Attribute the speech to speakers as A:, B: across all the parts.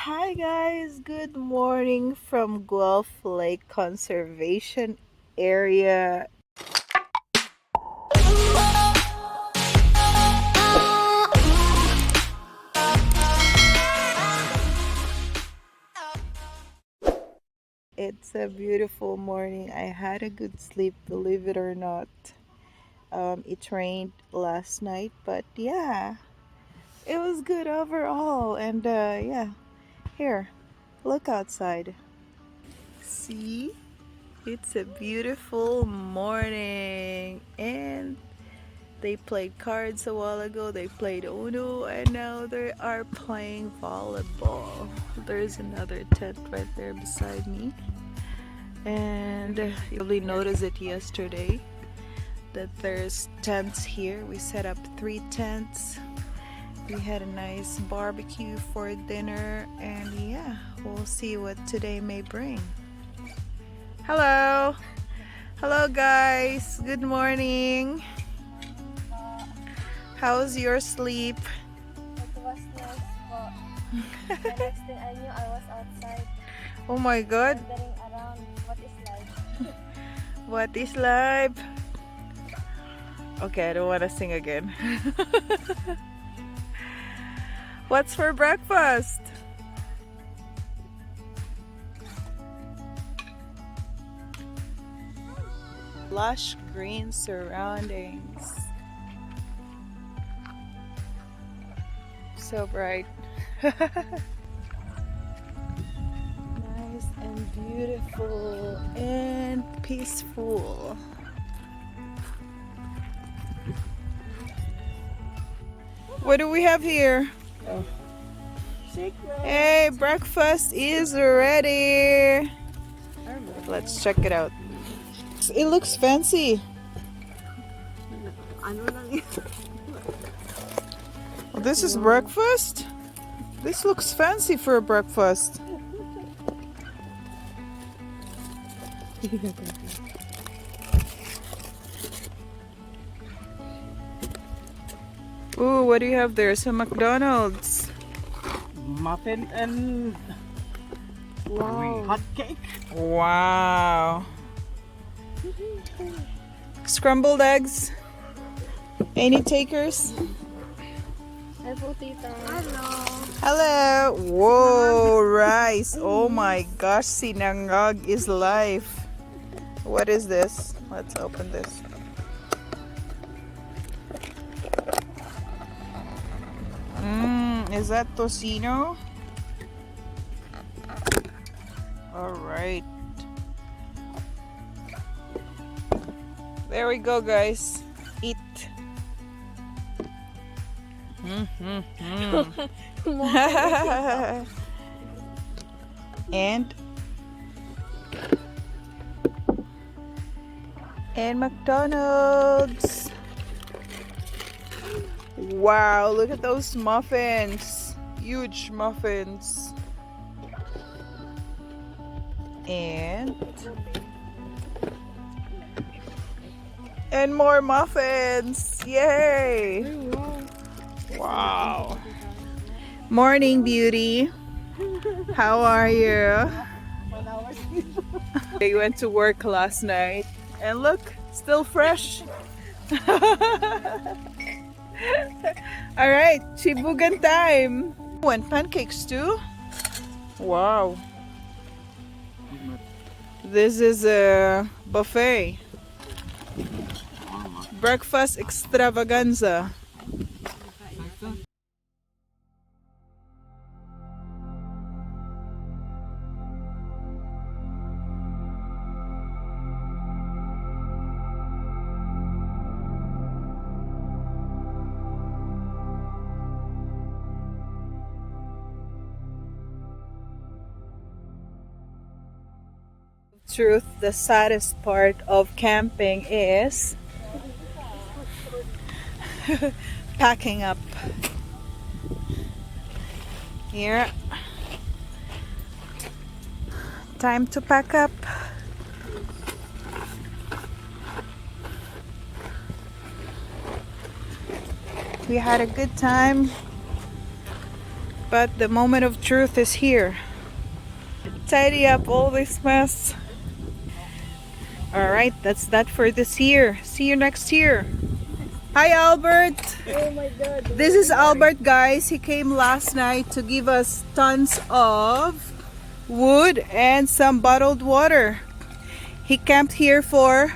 A: Hi guys, good morning from Guelph Lake Conservation Area. It's a beautiful morning. I had a good sleep, believe it or not. It rained last night, but yeah, it was good overall. And yeah, here, look outside. See? It's a beautiful morning, and they played cards a while ago, they played Uno, and now they are playing volleyball. There's another tent right there beside me. And you probably noticed it yesterday that there's tents here. We set up 3 tents. We had a nice barbecue for dinner, and yeah, we'll see what today may bring. Hello! Hello guys! Good morning! How's your sleep?
B: It was nice, but the next thing I knew, I was outside
A: Oh my god!
B: wandering around. What is life?
A: What is life? Okay, I don't want to sing again. What's for breakfast? Lush green surroundings. So bright. Nice and beautiful and peaceful. What do we have here? Hey, breakfast is ready. Let's check it out. It looks fancy. Oh, this is breakfast? This looks fancy for a breakfast. Ooh, what do you have there? Some McDonald's.
C: Muffin and hot cake.
A: Wow. Scrambled eggs. Any takers?
B: Hello, tita. Hello.
A: Hello. Whoa, rice. Oh my gosh, sinangag is life. What is this? Let's open this. Is that tocino? All right. There we go, guys. Eat. and McDonald's. Wow, look at those muffins. Huge muffins. And more muffins. Yay. Wow. Morning, beauty. How are you? They went to work last night, and look, still fresh. All right, chibugan time. Oh, and pancakes too. Wow. This is a buffet. Breakfast extravaganza. Truth, the saddest part of camping is packing up. Here, time to pack up. We had a good time. But the moment of truth is here. Tidy up all this mess. Alright, that's that for this year. See you next year. Hi Albert!
B: Oh my god.
A: This is Albert, guys. He came last night to give us tons of wood and some bottled water. He camped here for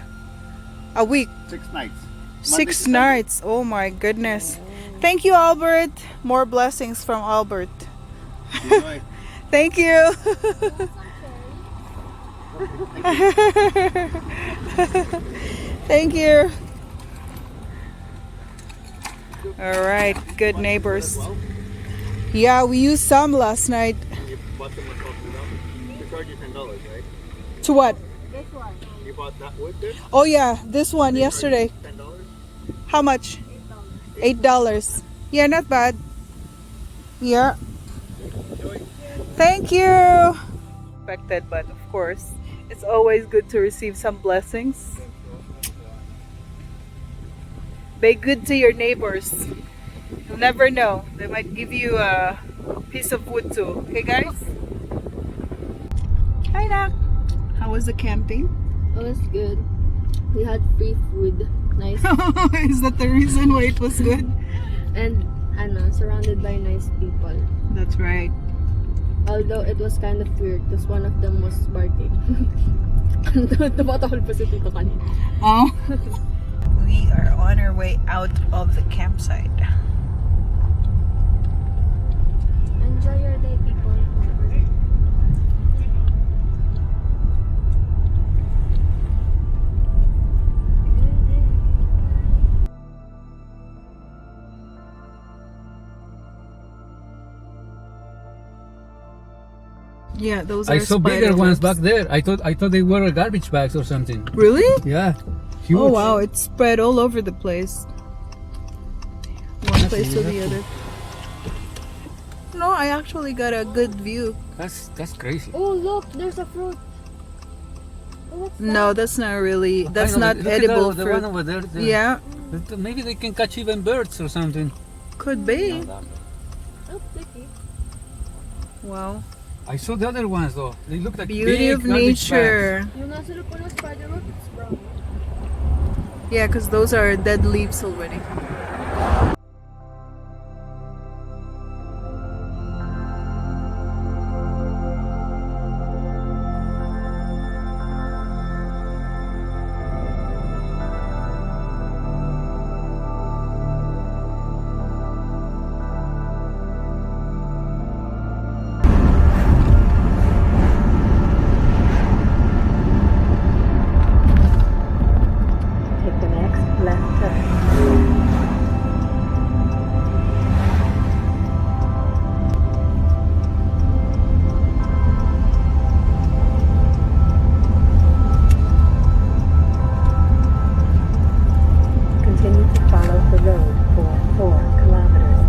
A: a week.
C: 6 nights.
A: 6 nights. Oh my goodness. Thank you, Albert. More blessings from Albert.
C: Enjoy.
A: Thank you. Thank you. All right, good neighbors. Yeah, we used some last night.
C: You bought them with $12. They charge you $10, right?
A: To what?
B: This one.
C: You bought that wood there?
A: Oh yeah, this one yesterday.
C: $10?
A: How much? $8. Yeah, not bad. Yeah. Thank you. Expected, but of course, it's always good to receive some blessings. Be good to your neighbors. You'll never know. They might give you a piece of wood too. Okay, guys? Hi, Nak. How was the camping?
B: It was good. We had free food. Nice.
A: Is that the reason why it was good?
B: And surrounded by nice people.
A: That's right.
B: Although it was kind of weird because one of them was barking. Tumatahol pa si Tito kanina.
A: Oh. We are on our way out of the campsite.
B: Enjoy your day, people.
A: Yeah, those are
C: I saw
A: spider
C: bigger ones
A: webs.
C: back there. I thought they were garbage bags or something.
A: Really?
C: Yeah, huge.
A: Oh wow, it's spread all over the place. One place to the other. No, I actually got a good view.
C: That's crazy.
B: Oh look, there's a fruit. Oh, what's that?
A: No, that's not really. That's
C: I know,
A: not
C: look at
A: edible
C: the
A: fruit.
C: one over there.
A: Yeah,
C: Maybe they can catch even birds or something.
A: could be.
B: Oh, sticky.
A: Wow,
C: I saw the other ones though. They look like
A: beauty
C: big
A: of
C: garbage bags.
A: nature.
B: Yung nasa lupa ng spider web, it's brown.
A: Yeah, because those are dead leaves already. Take the next left turn. Continue to follow the road for 4 kilometers.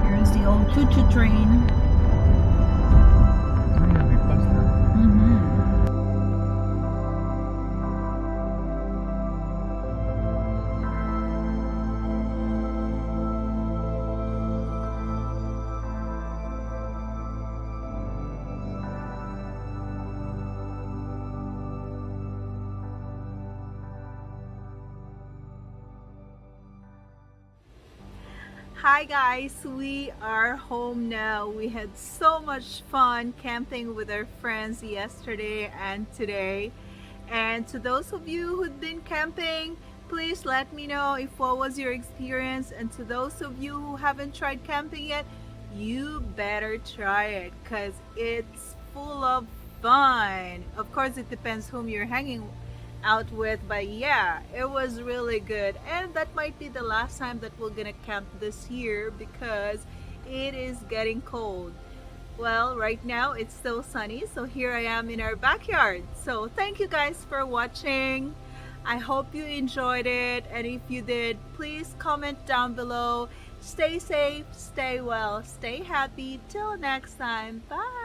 A: Here's the old choo-choo train. Hi guys, we are home now. We had so much fun camping with our friends yesterday and today. And to those of you who've been camping, please let me know if what was your experience. And to those of you who haven't tried camping yet, you better try it because it's full of fun. Of course, it depends whom you're hanging out with, but yeah, it was really good. And that might be the last time that we're gonna camp this year because it is getting cold. Well, right now it's still sunny, so here I am in our backyard. So thank you guys for watching. I hope you enjoyed it, and if you did, please comment down below. Stay safe, stay well, stay happy. Till next time, bye.